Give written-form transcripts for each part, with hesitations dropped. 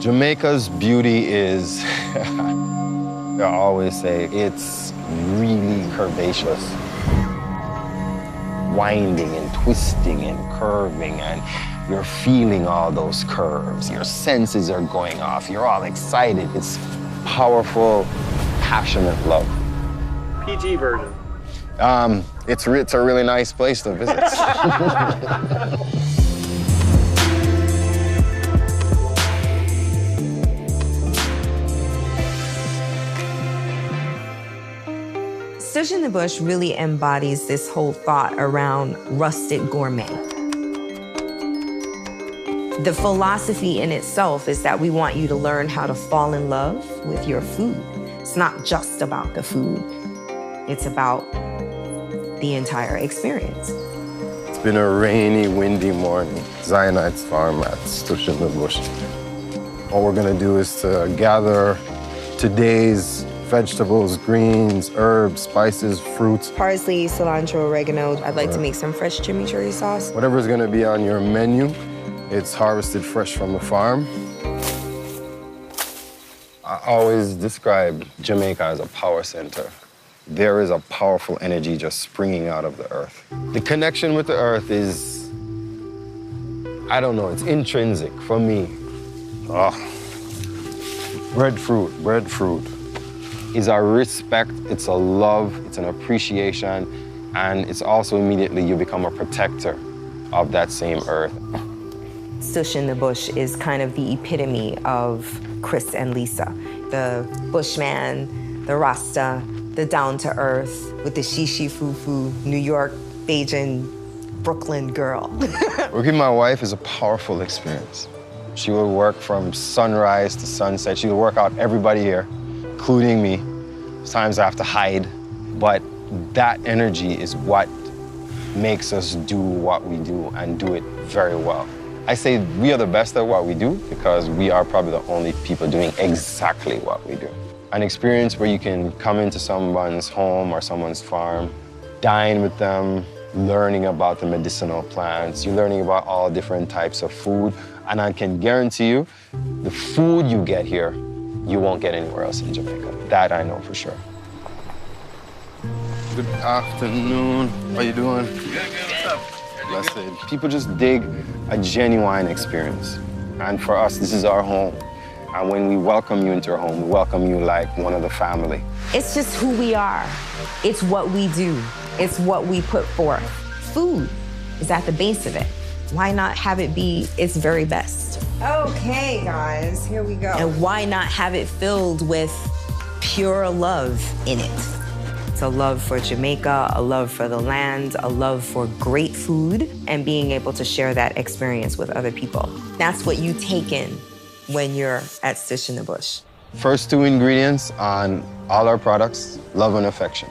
Jamaica's beauty is, I always say, it's really curvaceous. Winding and twisting and curving, and you're feeling all those curves. Your senses are going off. You're all excited. It's powerful, passionate love. PG version. It's a really nice place to visit. Stush in the Bush really embodies this whole thought around rustic gourmet. The philosophy in itself is that we want you to learn how to fall in love with your food. It's not just about the food. It's about the entire experience. It's been a rainy, windy morning. Zionite's farm at Stush in the Bush. What we're gonna do is to gather today's vegetables, greens, herbs, spices, fruits. Parsley, cilantro, oregano. I'd like to make some fresh chimichurri sauce. Whatever's gonna be on your menu, it's harvested fresh from the farm. I always describe Jamaica as a power center. There is a powerful energy just springing out of the earth. The connection with the earth is, I don't know, it's intrinsic for me. Breadfruit is a respect, it's a love, it's an appreciation, and it's also immediately you become a protector of that same earth. Stush in the Bush is kind of the epitome of Chris and Lisa. The bushman, the Rasta, the down-to-earth with the shishi fufu, New York, Beijing, Brooklyn girl. Working with my wife is a powerful experience. She will work from sunrise to sunset. She will work out everybody here, including me. Sometimes I have to hide, but that energy is what makes us do what we do and do it very well. I say we are the best at what we do because we are probably the only people doing exactly what we do. An experience where you can come into someone's home or someone's farm, dine with them, learning about the medicinal plants, you're learning about all different types of food, and I can guarantee you, the food you get here, you won't get anywhere else in Jamaica. That I know for sure. Good afternoon. How you doing? Good, what's up? Blessed. People just dig a genuine experience. And for us, this is our home. And when we welcome you into our home, we welcome you like one of the family. It's just who we are. It's what we do. It's what we put forth. Food is at the base of it. Why not have it be its very best? Okay, guys, here we go. And why not have it filled with pure love in it? It's a love for Jamaica, a love for the land, a love for great food, and being able to share that experience with other people. That's what you take in when you're at Stush in the Bush. First two ingredients on all our products, love and affection.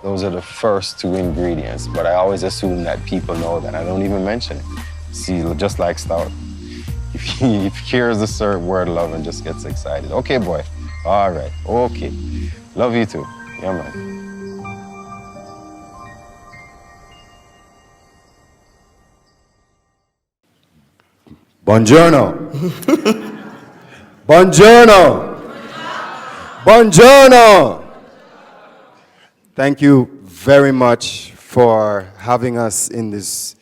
Those are the first two ingredients, but I always assume that people know that. I don't even mention it. See, just like stout. If he hears the word love and just gets excited. Okay, boy. All right. Okay. Love you too. Yeah, man. Buongiorno. Buongiorno. Buongiorno. Thank you very much for having us in this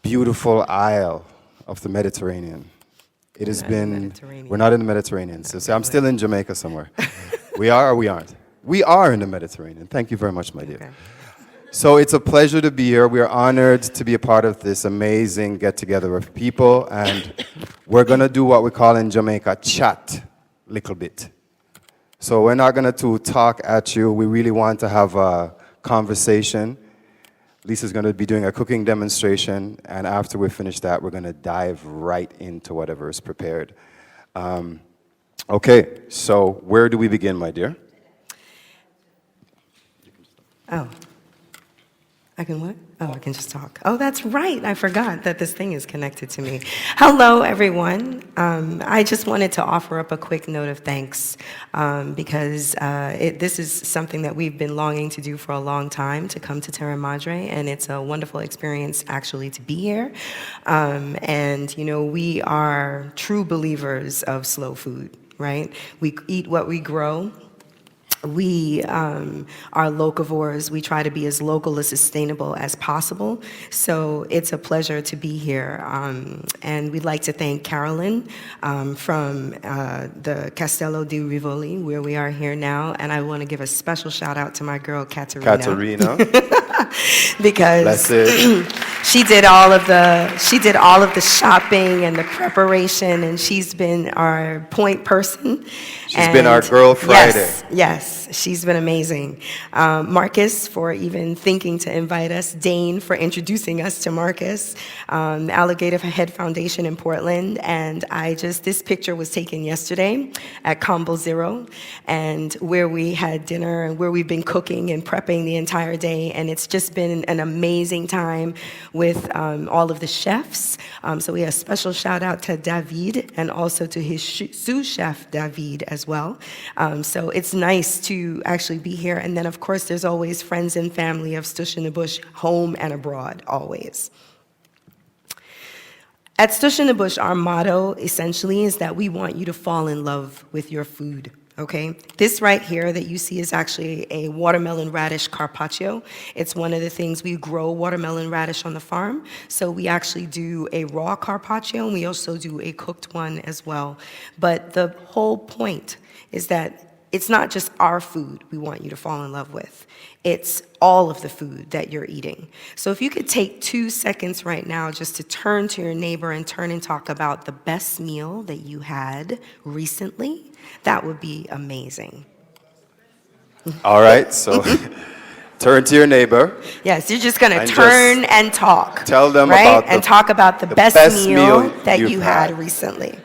beautiful isle of the Mediterranean. It has been, we're not in the Mediterranean, so I'm still in Jamaica somewhere. We are or we aren't? We are in the Mediterranean. Thank you very much, my dear. Okay. So it's a pleasure to be here. We are honored to be a part of this amazing get-together of people, and we're gonna do what we call in Jamaica, chat a little bit. So we're not gonna talk at you. We really want to have a conversation. Lisa's gonna be doing a cooking demonstration, and after we finish that, we're gonna dive right into whatever is prepared. Okay, so where do we begin, my dear? Oh. I can what? Oh, I can just talk. Oh, that's right. I forgot that this thing is connected to me. Hello, everyone. I just wanted to offer up a quick note of thanks because this is something that we've been longing to do for a long time, to come to Terra Madre, and it's a wonderful experience actually to be here. And, you know, we are true believers of slow food, right? We eat what we grow. We are locavores. We try to be as local, as sustainable as possible. So it's a pleasure to be here. And we'd like to thank Carolyn from the Castello di Rivoli, where we are here now. And I want to give a special shout out to my girl, Katerina. Because she did all of the shopping and the preparation, and she's been our point person. She's been our girl Friday. Yes, she's been amazing. Marcus for even thinking to invite us. Dane for introducing us to Marcus. Alligator Head Foundation in Portland. And this picture was taken yesterday at Combo Zero, and where we had dinner and where we've been cooking and prepping the entire day. And it's just been an amazing time with all of the chefs. So we have a special shout out to David and also to his sous chef David as well. So it's nice to actually be here. And then of course there's always friends and family of Stush in the Bush, home and abroad, always. At Stush in the Bush, our motto essentially is that we want you to fall in love with your food. Okay, this right here that you see is actually a watermelon radish carpaccio. It's one of the things we grow watermelon radish on the farm. So we actually do a raw carpaccio, and we also do a cooked one as well. But the whole point is that it's not just our food we want you to fall in love with. It's all of the food that you're eating. So if you could take 2 seconds right now just to turn to your neighbor and turn and talk about the best meal that you had recently, that would be amazing. All right, so turn to your neighbor. Yes, you're just gonna turn and talk. Tell them right? about and talk about the best meal that you had recently.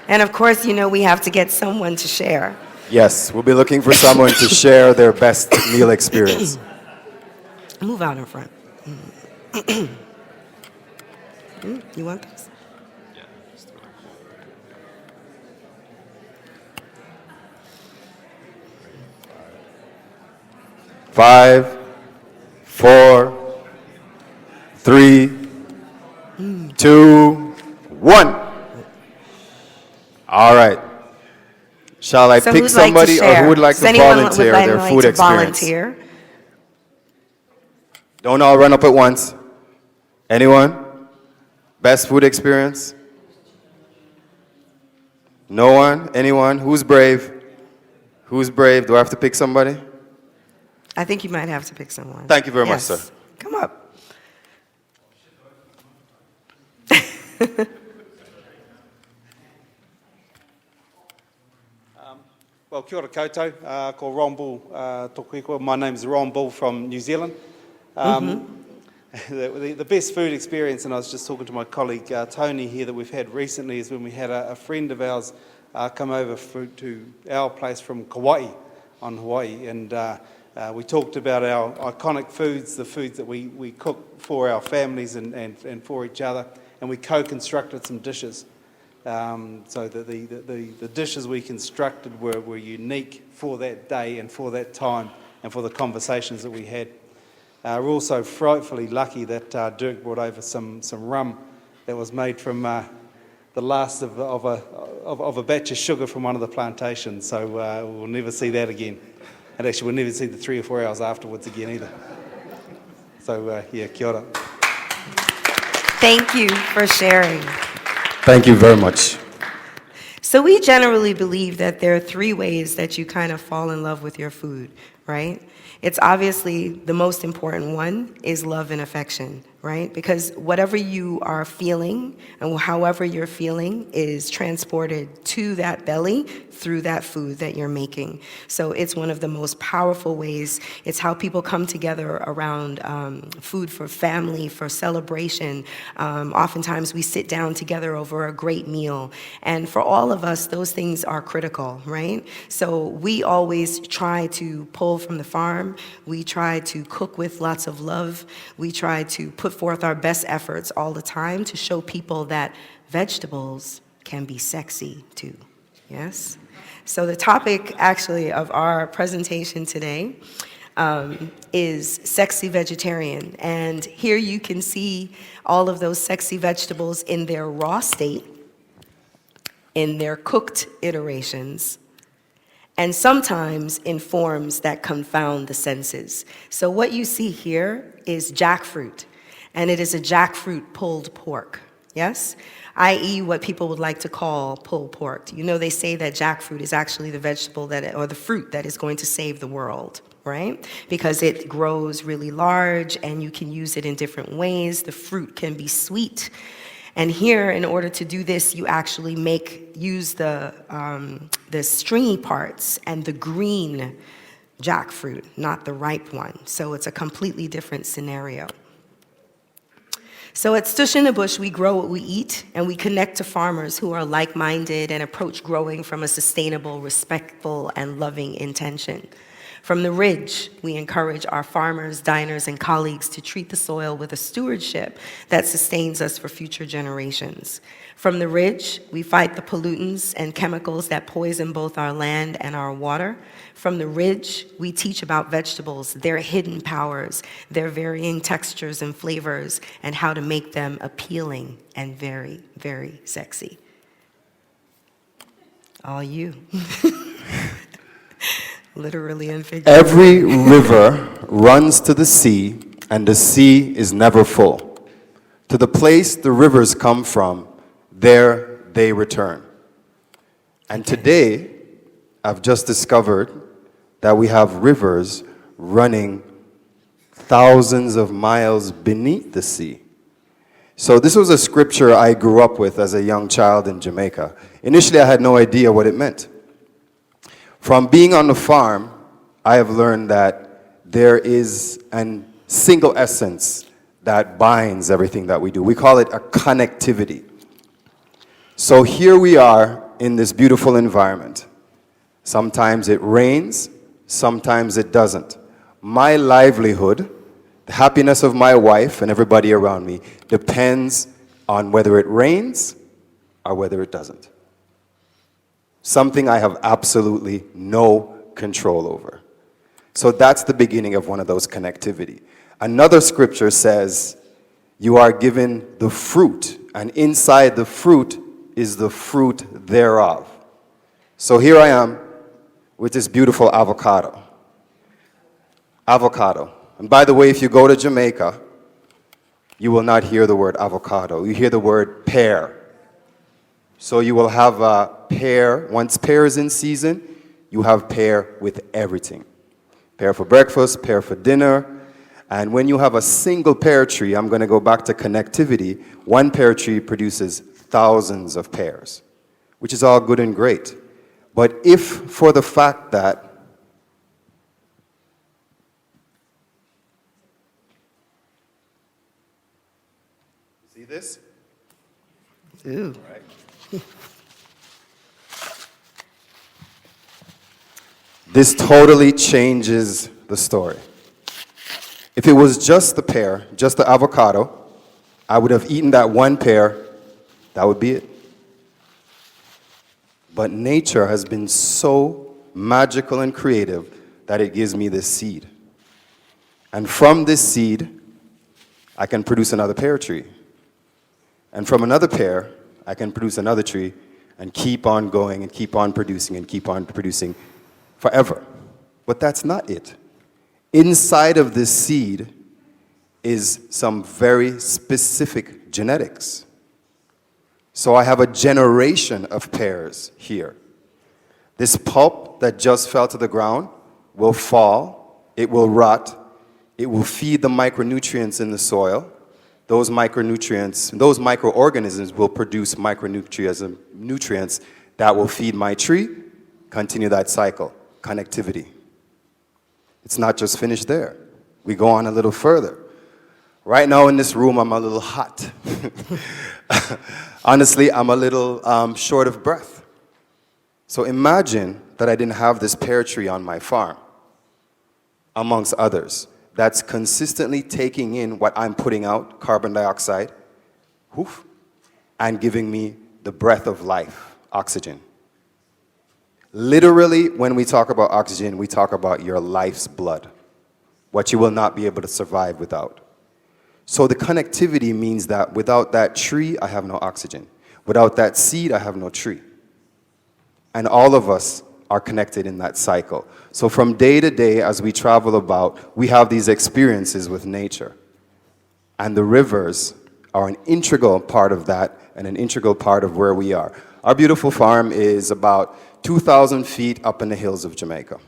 And of course, you know, we have to get someone to share. Yes, we'll be looking for someone to share their best meal experience. Move out in front. You want this? Yeah. 5, 4, 3, 2, 1. All right. Shall I pick somebody, or who would like to volunteer their food experience? Don't all run up at once. Anyone? Best food experience? No one? Anyone? Who's brave? Who's brave? Do I have to pick somebody? I think you might have to pick someone. Thank you very much, sir. Come up. Well, kia ora koutou, ko Ron Bull, tōku ingoa. My name is Ron Bull from New Zealand. The best food experience, and I was just talking to my colleague Tony here, that we've had recently is when we had a friend of ours come over to our place from Kauai on Hawaii, and we talked about our iconic foods, the foods that we cook for our families and for each other, and we co-constructed some dishes. So the dishes we constructed were unique for that day and for that time and for the conversations that we had. We're also frightfully lucky that Dirk brought over some rum that was made from the last of a batch of sugar from one of the plantations. So we'll never see that again. And actually we'll never see the 3 or 4 hours afterwards again either. So yeah, kia ora. Thank you for sharing. Thank you very much. So we generally believe that there are 3 ways that you kind of fall in love with your food, right? It's obviously the most important one is love and affection, right? Because whatever you are feeling and however you're feeling is transported to that belly through that food that you're making. So it's one of the most powerful ways. It's how people come together around food for family, for celebration. Oftentimes we sit down together over a great meal. And for all of us, those things are critical, right? So we always try to pull from the farm. We try to cook with lots of love. We try to put forth our best efforts all the time to show people that vegetables can be sexy too, yes? So the topic actually of our presentation today is sexy vegetarian. And here you can see all of those sexy vegetables in their raw state, in their cooked iterations, and sometimes in forms that confound the senses. So what you see here is jackfruit, and it is a jackfruit pulled pork, yes? I.e. what people would like to call pulled pork. You know, they say that jackfruit is actually the vegetable that, or the fruit that is going to save the world, right? Because it grows really large and you can use it in different ways. The fruit can be sweet. And here, in order to do this, you actually use the stringy parts and the green jackfruit, not the ripe one. So it's a completely different scenario. So at Stush in the Bush, we grow what we eat, and we connect to farmers who are like-minded and approach growing from a sustainable, respectful, and loving intention. From the Ridge, we encourage our farmers, diners, and colleagues to treat the soil with a stewardship that sustains us for future generations. From the Ridge, we fight the pollutants and chemicals that poison both our land and our water. From the Ridge, we teach about vegetables, their hidden powers, their varying textures and flavors, and how to make them appealing and very, very sexy. All you. Literally and figuratively. Every river runs to the sea, and the sea is never full. To the place the rivers come from, there they return. And today, I've just discovered that we have rivers running thousands of miles beneath the sea. So this was a scripture I grew up with as a young child in Jamaica. Initially, I had no idea what it meant. From being on the farm, I have learned that there is a single essence that binds everything that we do. We call it a connectivity. So here we are in this beautiful environment. Sometimes it rains, sometimes it doesn't. My livelihood, the happiness of my wife and everybody around me, depends on whether it rains or whether it doesn't. Something I have absolutely no control over. So that's the beginning of one of those connectivity. Another scripture says, you are given the fruit, and inside the fruit is the fruit thereof. So here I am with this beautiful avocado. Avocado. And by the way, if you go to Jamaica, you will not hear the word avocado. You hear the word pear. So you will have a pear. Once pear is in season, you have pear with everything. Pear for breakfast, pear for dinner. And when you have a single pear tree, I'm going to go back to connectivity, one pear tree produces thousands of pears, which is all good and great. But if for the fact that see this? Ooh. Right. This totally changes the story. If it was just the pear, just the avocado, I would have eaten that one pear, that would be it. But nature has been so magical and creative that it gives me this seed. And from this seed, I can produce another pear tree. And from another pear, I can produce another tree and keep on going and keep on producing forever. But that's not it. Inside of this seed is some very specific genetics. So I have a generation of pears here. This pulp that just fell to the ground will fall, it will rot, it will feed the micronutrients in the soil, those micronutrients, those microorganisms will produce nutrients that will feed my tree, continue that cycle, connectivity. It's not just finished there. We go on a little further. Right now in this room, I'm a little hot. Honestly, I'm a little short of breath. So imagine that I didn't have this pear tree on my farm, amongst others, that's consistently taking in what I'm putting out, carbon dioxide, and giving me the breath of life, oxygen. Literally, when we talk about oxygen, we talk about your life's blood, what you will not be able to survive without. So the connectivity means that without that tree, I have no oxygen. Without that seed, I have no tree. And all of us are connected in that cycle. So from day to day, as we travel about, we have these experiences with nature. And the rivers are an integral part of that and an integral part of where we are. Our beautiful farm is about 2,000 feet up in the hills of Jamaica.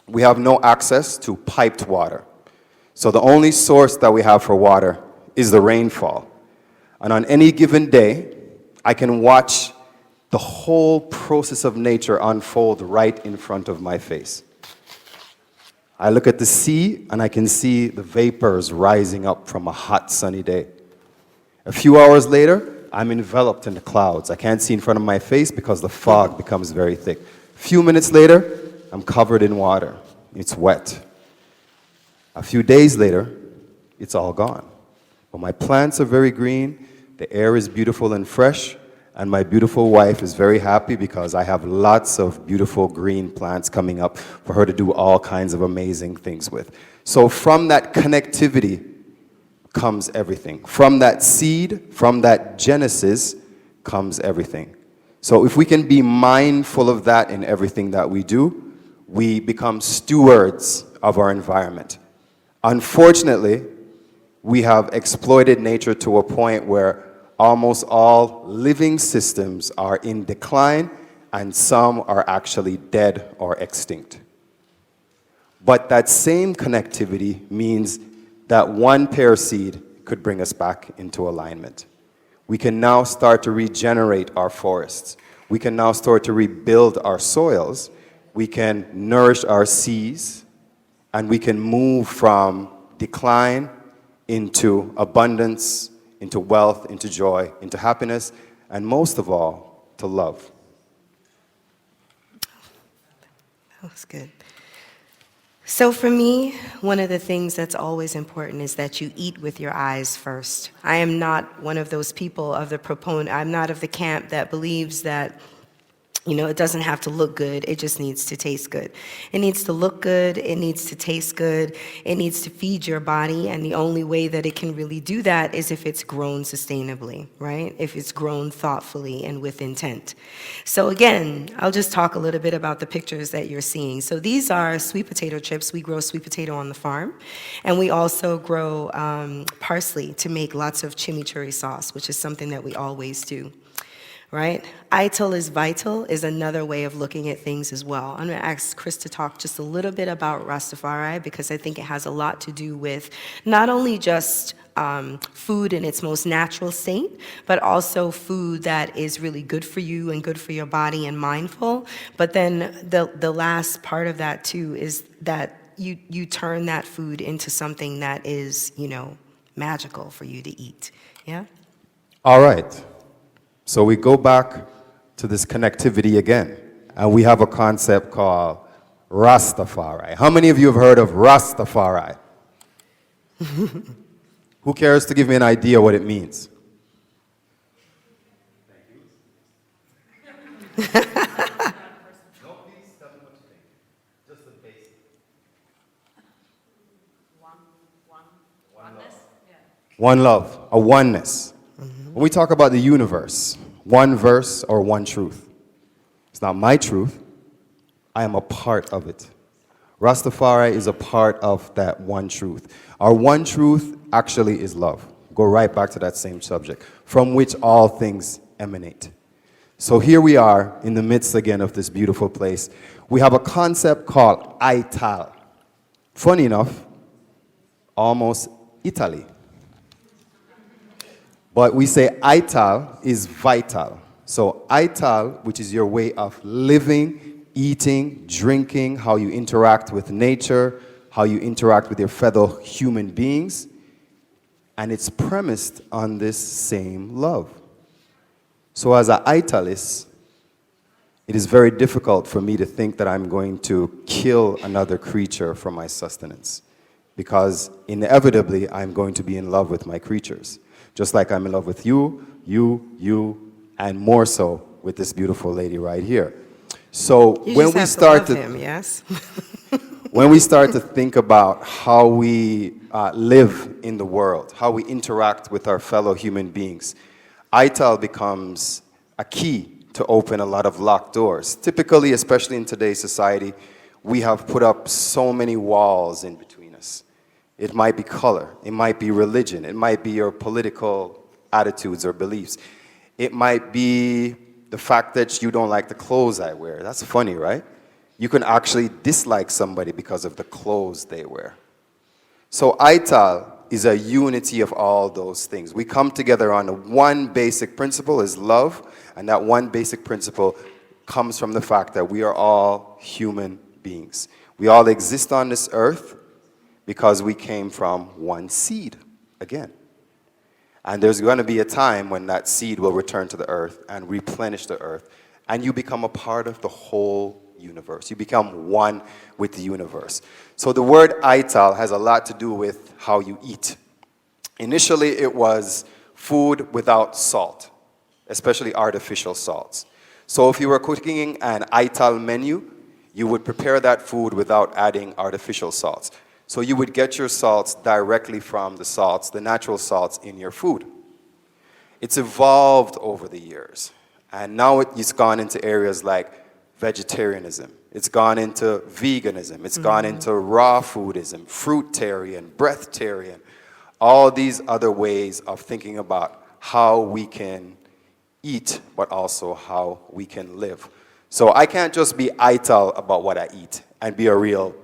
We have no access to piped water. So the only source that we have for water is the rainfall. And on any given day, I can watch the whole process of nature unfold right in front of my face. I look at the sea and I can see the vapors rising up from a hot sunny day. A few hours later, I'm enveloped in the clouds. I can't see in front of my face because the fog becomes very thick. A few minutes later, I'm covered in water. It's wet. A few days later, it's all gone. But my plants are very green, the air is beautiful and fresh, and my beautiful wife is very happy because I have lots of beautiful green plants coming up for her to do all kinds of amazing things with. So from that connectivity comes everything. From that seed, from that genesis, comes everything. So if we can be mindful of that in everything that we do, we become stewards of our environment. Unfortunately, we have exploited nature to a point where almost all living systems are in decline and some are actually dead or extinct. But that same connectivity means that one pear seed could bring us back into alignment. We can now start to regenerate our forests. We can now start to rebuild our soils. We can nourish our seas, and we can move from decline into abundance, into wealth, into joy, into happiness, and most of all, to love. That was good. So for me, one of the things that's always important is that you eat with your eyes first. I am not one of those people of the proponent. I'm not of the camp that believes that, it doesn't have to look good. It just needs to taste good. It needs to look good. It needs to taste good. It needs to feed your body. And the only way that it can really do that is if it's grown sustainably, right? If it's grown thoughtfully and with intent. So again, I'll just talk a little bit about the pictures that you're seeing. So these are sweet potato chips. We grow sweet potato on the farm. And we also grow parsley to make lots of chimichurri sauce, which is something that we always do. Right? Ital is vital is another way of looking at things as well. I'm going to ask Chris to talk just a little bit about Rastafari because I think it has a lot to do with not only just food in its most natural state, but also food that is really good for you and good for your body and mindful. But then the last part of that too is that you turn that food into something that is, magical for you to eat. Yeah? All right. So we go back to this connectivity again, and we have a concept called Rastafari. How many of you have heard of Rastafari? Who cares to give me an idea what it means? One love, a oneness. When we talk about the universe, one verse or one truth. It's not my truth. I am a part of it. Rastafari is a part of that one truth. Our one truth actually is love. Go right back to that same subject, from which all things emanate. So here we are in the midst again of this beautiful place. We have a concept called Ital. Funny enough, almost Italy. But we say ital is vital. So ital, which is your way of living, eating, drinking, how you interact with nature, how you interact with your fellow human beings, and it's premised on this same love. So as an italist, it is very difficult for me to think that I'm going to kill another creature for my sustenance, because inevitably I'm going to be in love with my creatures, just like I'm in love with you, and more so with this beautiful lady right here. So You when just we have start to to love him, yes? when we start to think about how we live in the world, how we interact with our fellow human beings, ital becomes a key to open a lot of locked doors. Typically, especially in today's society, we have put up so many walls in between us. It might be color, it might be religion, it might be your political attitudes or beliefs. It might be the fact that you don't like the clothes I wear. That's funny, right? You can actually dislike somebody because of the clothes they wear. So ital is a unity of all those things. We come together on one basic principle is love, and that one basic principle comes from the fact that we are all human beings. We all exist on this earth because we came from one seed, again. And there's going to be a time when that seed will return to the earth and replenish the earth, and you become a part of the whole universe. You become one with the universe. So the word ital has a lot to do with how you eat. Initially, it was food without salt, especially artificial salts. So if you were cooking an ital menu, you would prepare that food without adding artificial salts. So you would get your salts directly from the salts, the natural salts in your food. It's evolved over the years. And now it's gone into areas like vegetarianism. It's gone into veganism. It's gone into raw foodism, fruitarian, breatharian, all these other ways of thinking about how we can eat, but also how we can live. So I can't just be ital about what I eat and be a real,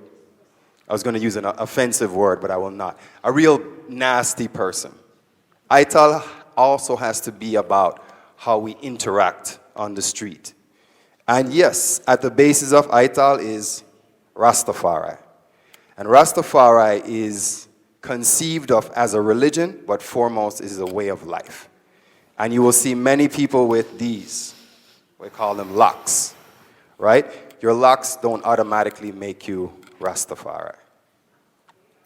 I was going to use an offensive word, but I will not, a real nasty person. Ital also has to be about how we interact on the street. And yes, at the basis of ital is Rastafari. And Rastafari is conceived of as a religion, but foremost is a way of life. And you will see many people with these, we call them locks, right? Your locks don't automatically make you Rastafari.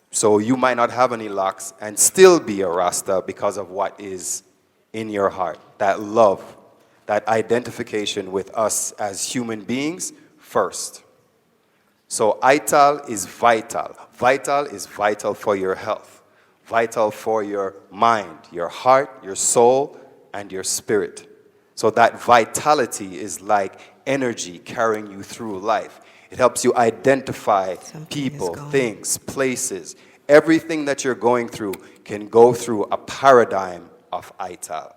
So you might not have any locks and still be a Rasta because of what is in your heart, that love, that identification with us as human beings first. So ital is vital. Vital is vital for your health, vital for your mind, your heart, your soul, and your spirit. So that vitality is like energy carrying you through life. It helps you identify people, things, places. Everything that you're going through can go through a paradigm of ital.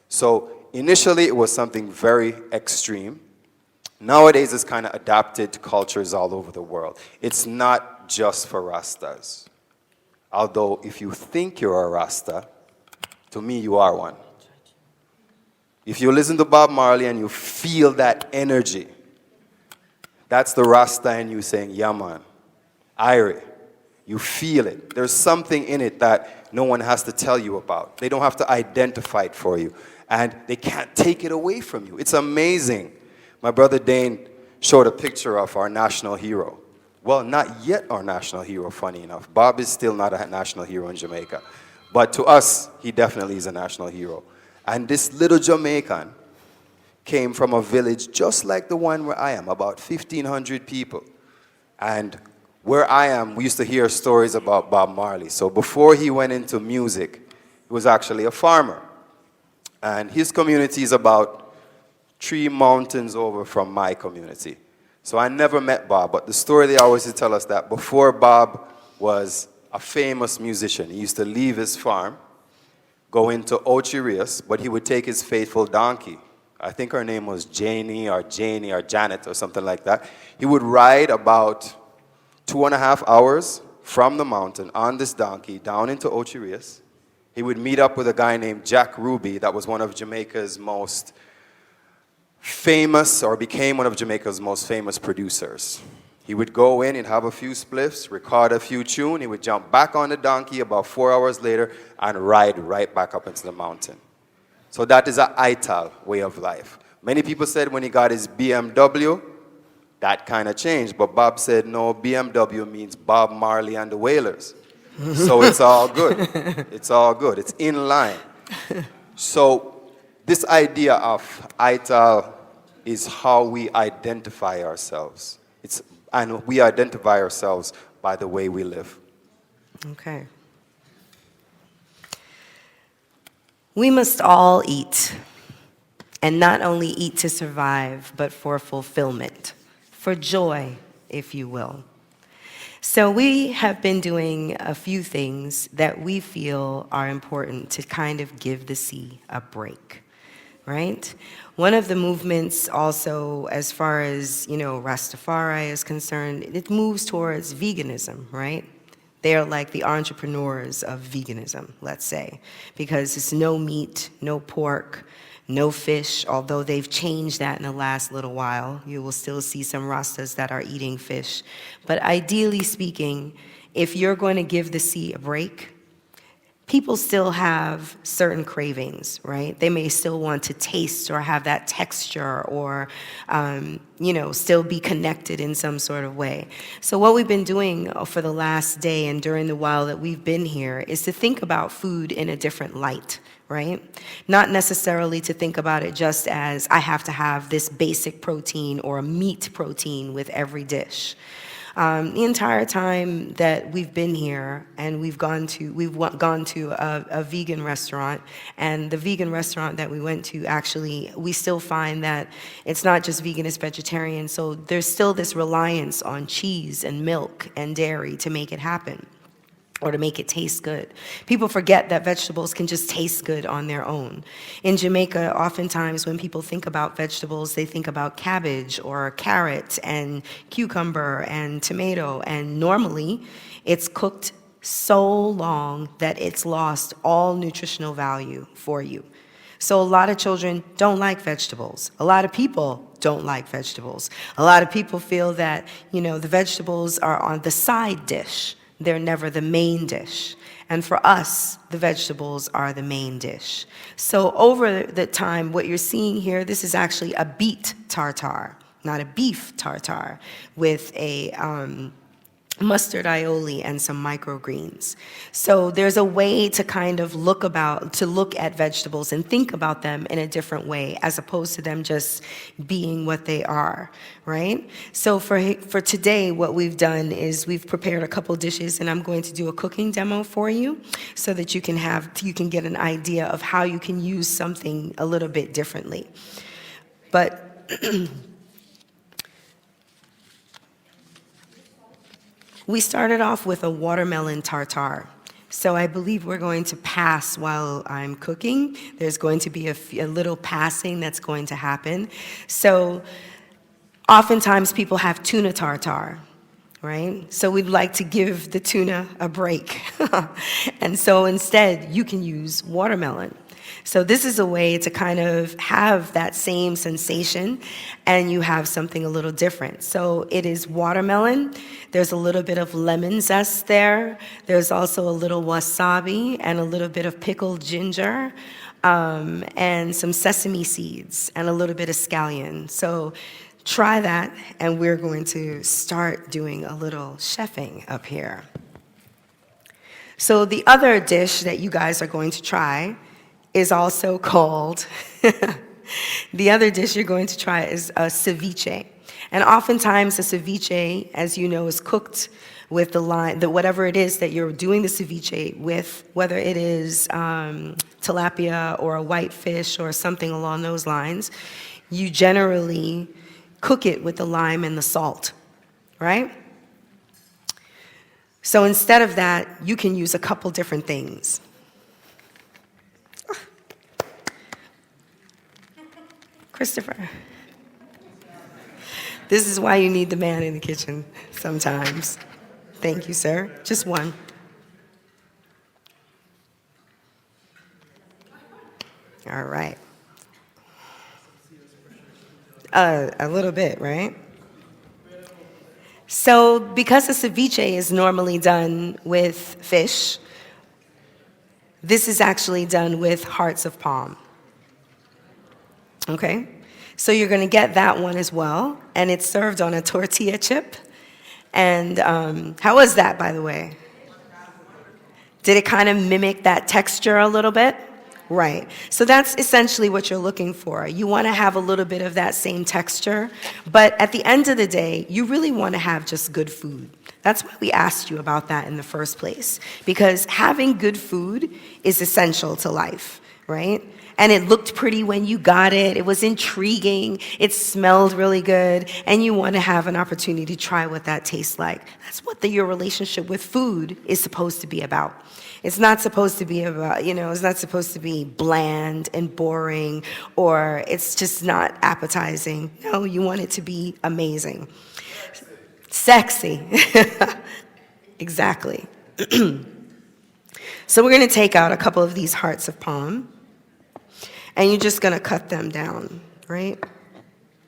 So initially it was something very extreme. Nowadays it's kind of adapted to cultures all over the world. It's not just for Rastas. Although if you think you're a Rasta, to me you are one. If you listen to Bob Marley and you feel that energy, that's the Rasta in you saying, yeah man, Irie. You feel it. There's something in it that no one has to tell you about. They don't have to identify it for you. And they can't take it away from you. It's amazing. My brother Dane showed a picture of our national hero. Well, not yet our national hero, funny enough. Bob is still not a national hero in Jamaica. But to us, he definitely is a national hero. And this little Jamaican came from a village just like the one where I am, about 1,500 people. And where I am, we used to hear stories about Bob Marley. So before he went into music, he was actually a farmer. And his community is about 3 mountains over from my community. So I never met Bob, but the story they always tell us that before Bob was a famous musician, he used to leave his farm, go into Ochirias, but he would take his faithful donkey. I think her name was Janie or Janet or something like that. He would ride about 2.5 hours from the mountain on this donkey down into Ochirias. he would meet up with a guy named Jack Ruby that was one of Jamaica's most famous, or became one of Jamaica's most famous producers. He would go in and have a few spliffs, record a few tunes, he would jump back on the donkey about 4 hours later and ride right back up into the mountain. So that is an Ital way of life. Many people said when he got his BMW, that kind of changed, but Bob said, no, BMW means Bob Marley and the Wailers. So it's all good. It's all good. It's in line. So this idea of Ital is how we identify ourselves. And we identify ourselves by the way we live. Okay. We must all eat, and not only eat to survive, but for fulfillment, for joy, if you will. So we have been doing a few things that we feel are important to kind of give the sea a break, right? One of the movements also, as far as, Rastafari is concerned, it moves towards veganism, right? They're like the entrepreneurs of veganism, let's say, because it's no meat, no pork, no fish, although they've changed that in the last little while. You will still see some Rastas that are eating fish. But ideally speaking, if you're going to give the sea a break, people still have certain cravings, right? They may still want to taste or have that texture or, still be connected in some sort of way. So what we've been doing for the last day and during the while that we've been here is to think about food in a different light, right? Not necessarily to think about it just as I have to have this basic protein or a meat protein with every dish. The entire time that we've been here and we've gone to a vegan restaurant, and the vegan restaurant that we went to, actually, we still find that it's not just vegan, it's vegetarian, so there's still this reliance on cheese and milk and dairy to make it happen, or to make it taste good. People forget that vegetables can just taste good on their own. In Jamaica, oftentimes when people think about vegetables, they think about cabbage or carrot and cucumber and tomato, and normally it's cooked so long that it's lost all nutritional value for you. So a lot of children don't like vegetables. A lot of people don't like vegetables. A lot of people feel that, the vegetables are on the side dish. They're never the main dish. And for us, the vegetables are the main dish. So over the time, what you're seeing here, this is actually a beet tartare, not a beef tartare, with a mustard aioli and some microgreens. So there's a way to kind of look at vegetables and think about them in a different way, as opposed to them just being what they are, right? So for today, what we've done is we've prepared a couple dishes, and I'm going to do a cooking demo for you so that you can get an idea of how you can use something a little bit differently. But we started off with a watermelon tartare. So I believe we're going to pass while I'm cooking. There's going to be a little passing that's going to happen. So oftentimes people have tuna tartare, right? So we'd like to give the tuna a break. And so instead, you can use watermelon. So this is a way to kind of have that same sensation, and you have something a little different. So it is watermelon. There's a little bit of lemon zest there. There's also a little wasabi and a little bit of pickled ginger, and some sesame seeds and a little bit of scallion. So try that, and we're going to start doing a little chefing up here. So the other dish that you guys are going to try is also called, the other dish you're going to try is a ceviche. And oftentimes a ceviche, as you know, is cooked with whatever it is that you're doing the ceviche with, whether it is tilapia or a white fish or something along those lines. You generally cook it with the lime and the salt, right? So instead of that, you can use a couple different things. Christopher. This is why you need the man in the kitchen sometimes. Thank you, sir. Just one. All right. A little bit, right? So because a ceviche is normally done with fish, this is actually done with hearts of palm. Okay? So you're going to get that one as well, and it's served on a tortilla chip. And how was that, by the way? Did it kind of mimic that texture a little bit? Right. So that's essentially what you're looking for. You want to have a little bit of that same texture, but at the end of the day, you really want to have just good food. That's why we asked you about that in the first place, because having good food is essential to life, right? And it looked pretty when you got it. It was intriguing. It smelled really good. And you want to have an opportunity to try what that tastes like. That's what your relationship with food is supposed to be about. It's not supposed to be about, it's not supposed to be bland and boring, or it's just not appetizing. No, you want it to be amazing. Sexy. Exactly. So we're going to take out a couple of these hearts of palm, and you're just going to cut them down, right?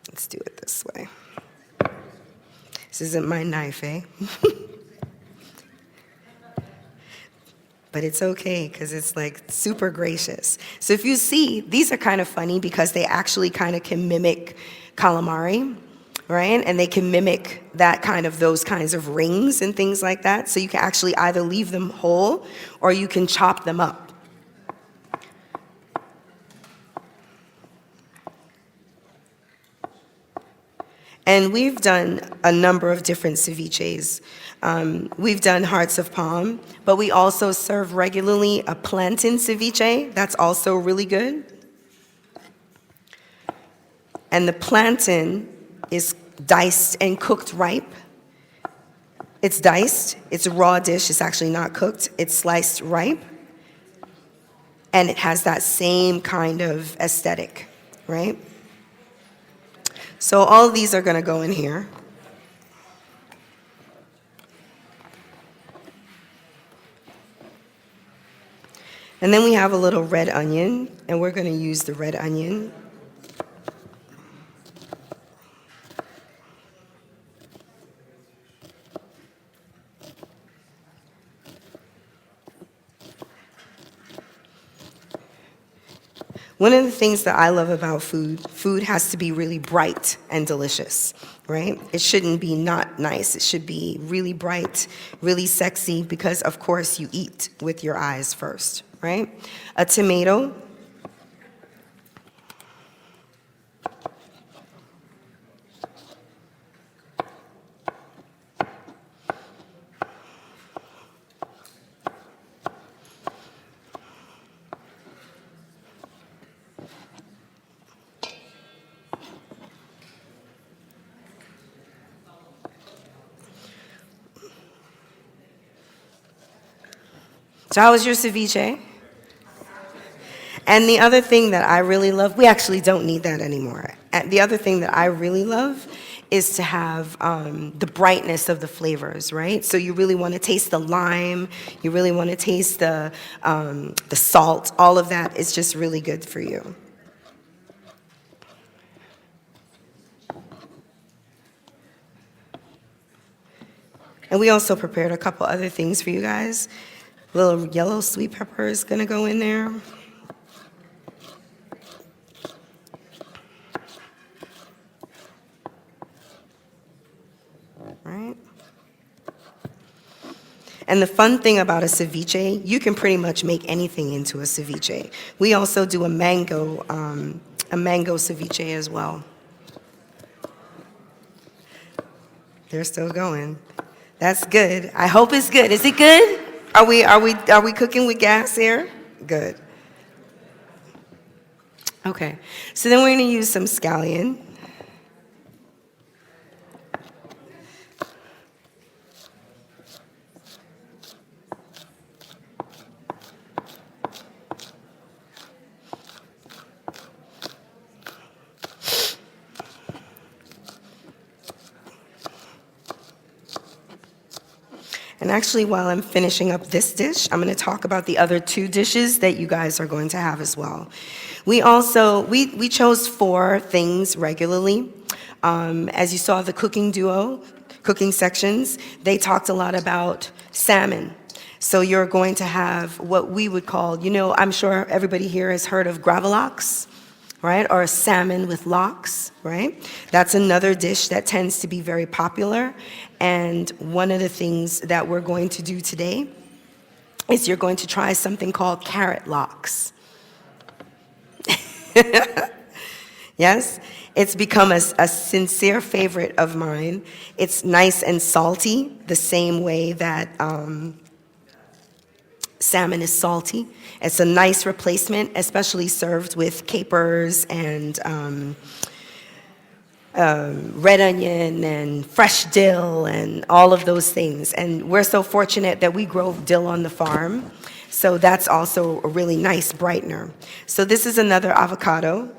Let's do it this way. This isn't my knife, eh? But it's okay, because it's like super gracious. So if you see, these are kind of funny because they actually kind of can mimic calamari, right? And they can mimic those kinds of rings and things like that. So you can actually either leave them whole or you can chop them up. And we've done a number of different ceviches. We've done hearts of palm, but we also serve regularly a plantain ceviche. That's also really good. And the plantain is diced and cooked ripe. It's diced. It's a raw dish. It's actually not cooked. It's sliced ripe. And it has that same kind of aesthetic, right? So all of these are going to go in here. And then we have a little red onion, and we're going to use the red onion. One of the things that I love about food has to be really bright and delicious, right? It shouldn't be not nice. It should be really bright, really sexy, because of course you eat with your eyes first, right? A tomato. So how was your ceviche? And the other thing that I really love, we actually don't need that anymore. The other thing that I really love is to have the brightness of the flavors, right? So you really want to taste the lime, you really want to taste the salt, all of that is just really good for you. And we also prepared a couple other things for you guys. A little yellow sweet pepper is going to go in there. Right? And the fun thing about a ceviche, you can pretty much make anything into a ceviche. We also do a mango ceviche as well. They're still going. That's good. I hope it's good. Is it good? Are we cooking with gas here? Good. Okay. So then we're going to use some scallion. And actually, while I'm finishing up this dish, I'm going to talk about the other two dishes that you guys are going to have as well. We also, we chose 4 things regularly. As you saw, the cooking duo, cooking sections, they talked a lot about salmon. So you're going to have what we would call, I'm sure everybody here has heard of gravlax, right? Or a salmon with lox, right? That's another dish that tends to be very popular. And one of the things that we're going to do today is you're going to try something called carrot lox. Yes? It's become a sincere favorite of mine. It's nice and salty, the same way that salmon is salty. It's a nice replacement, especially served with capers and red onion and fresh dill and all of those things. And we're so fortunate that we grow dill on the farm. So that's also a really nice brightener. So this is another avocado.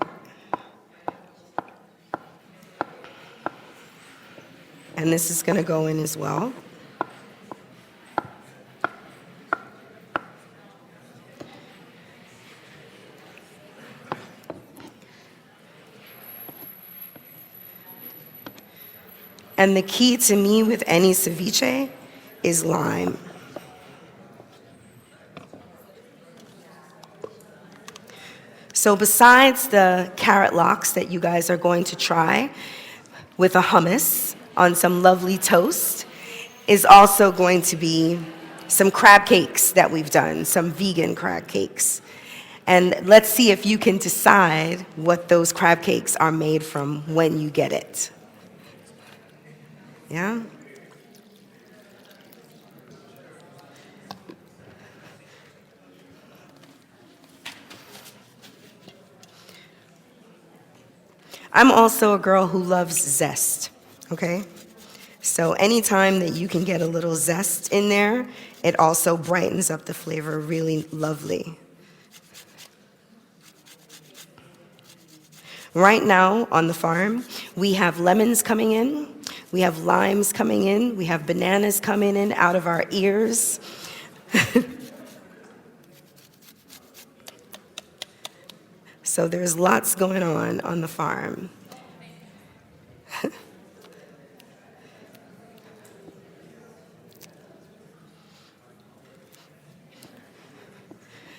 And this is going to go in as well. And the key to me with any ceviche is lime. So besides the carrot lox that you guys are going to try with a hummus on some lovely toast is also going to be some crab cakes that we've done, some vegan crab cakes. And let's see if you can decide what those crab cakes are made from when you get it. Yeah? I'm also a girl who loves zest, okay? So anytime that you can get a little zest in there, it also brightens up the flavor really lovely. Right now on the farm, we have lemons coming in, we have limes coming in, we have bananas coming in out of our ears. So there's lots going on the farm.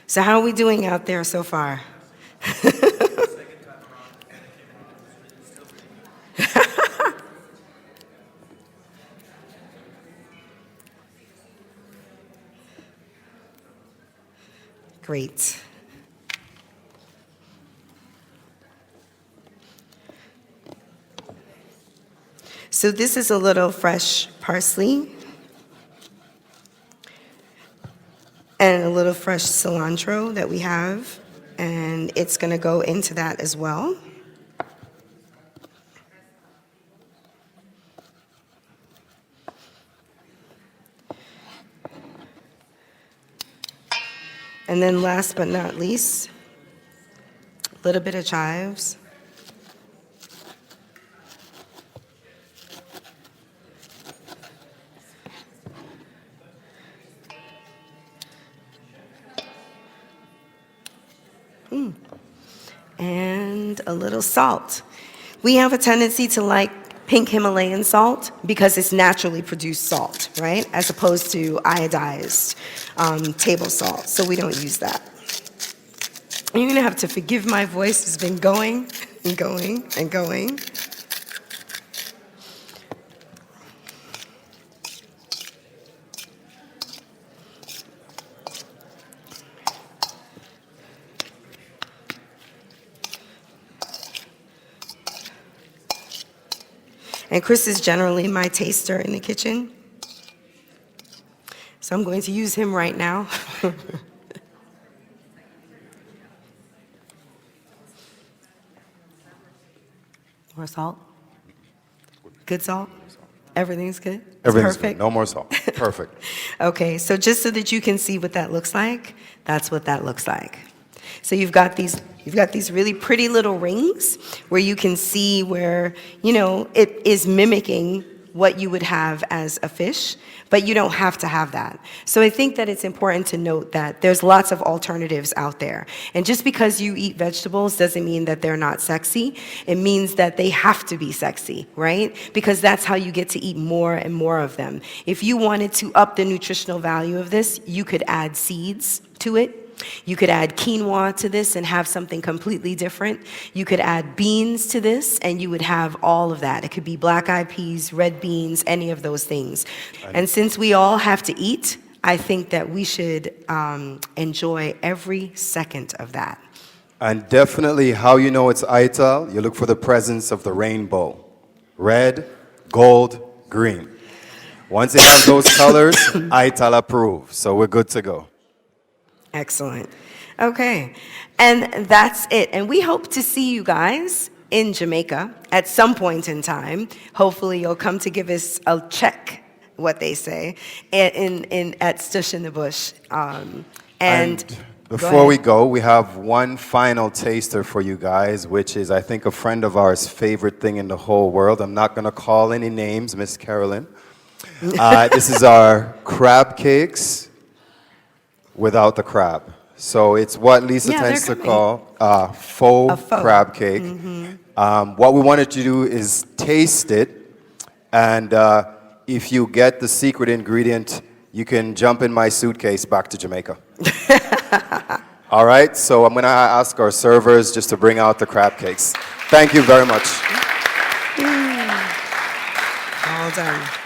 So how are we doing out there so far? Great. So this is a little fresh parsley and a little fresh cilantro that we have, and it's going to go into that as well. And then last but not least, a little bit of chives. And a little salt. We have a tendency to like pink Himalayan salt because it's naturally produced salt, right? As opposed to iodized table salt. So we don't use that. And you're gonna have to forgive my voice. It's been going and going and going. And Chris is generally my taster in the kitchen. So I'm going to use him right now. More salt? Good salt? Everything's good? It's Everything's perfect? good. No more salt. Perfect. Okay, so just so that you can see what that looks like, that's what that looks like. So you've got these really pretty little rings where you can see where, it is mimicking what you would have as a fish, but you don't have to have that. So I think that it's important to note that there's lots of alternatives out there. And just because you eat vegetables doesn't mean that they're not sexy. It means that they have to be sexy, right? Because that's how you get to eat more and more of them. If you wanted to up the nutritional value of this, you could add seeds to it. You could add quinoa to this and have something completely different. You could add beans to this and you would have all of that. It could be black-eyed peas, red beans, any of those things. And since we all have to eat, I think that we should enjoy every second of that. And definitely how you know it's Ital, you look for the presence of the rainbow. Red, gold, green. Once it has those colors, Ital approves. So we're good to go. Excellent. Okay. And that's it. And we hope to see you guys in Jamaica at some point in time. Hopefully you'll come to give us a check, what they say, at Stush in the Bush. And before we go, we have one final taster for you guys, which is, I think, a friend of ours' favorite thing in the whole world. I'm not going to call any names, Miss Carolyn. This is our crab cakes without the crab. So it's what Lisa tends to call faux crab cake. What we wanted to do is taste it, and if you get the secret ingredient, you can jump in my suitcase back to Jamaica. All right, so I'm going to ask our servers just to bring out the crab cakes. Thank you very much. All done.